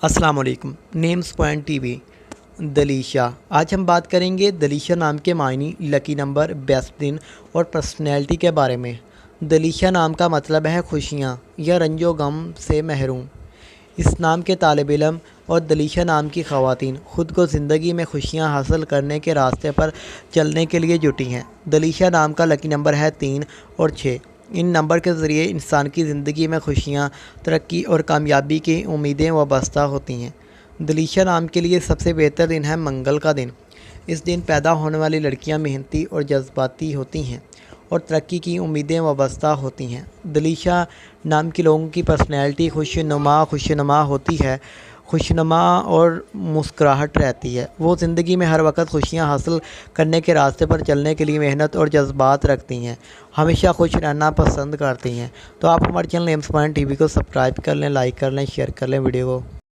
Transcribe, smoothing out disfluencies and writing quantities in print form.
अस्सलाम वालेकुम। Names point TV. दलीशा। आज हम बात करेंगे दलीशा नाम के मायनी, लकी नंबर, बेस्ट दिन और पर्सनैलिटी के बारे में। दलीशा नाम का मतलब है खुशियाँ या रंजो गम से महरूम। इस नाम के तालिब इल्म और दलीशा नाम की ख़वातीन ख़ुद को ज़िंदगी में खुशियाँ हासिल करने के रास्ते पर चलने के लिए जुटी हैं। दलीशा नाम का लकी नंबर है 3 और 6। इन नंबर के ज़रिए इंसान की ज़िंदगी में खुशियाँ, तरक्की और कामयाबी की उम्मीदें वाबस्ता होती हैं। दलीशा नाम के लिए सबसे बेहतर दिन है मंगल का दिन। इस दिन पैदा होने वाली लड़कियां मेहनती और जज्बाती होती हैं और तरक्की की उम्मीदें वाबस्ता होती हैं। दलीशा नाम के लोगों की पर्सनैलिटी खुशनुमा होती है, खुशनुमा और मुस्कुराहट रहती है। वो ज़िंदगी में हर वक्त खुशियाँ हासिल करने के रास्ते पर चलने के लिए मेहनत और जज्बात रखती हैं, हमेशा खुश रहना पसंद करती हैं। तो आप हमारे चैनल नेम्स पॉइंट टीवी को सब्सक्राइब कर लें, लाइक कर लें, शेयर कर लें वीडियो को।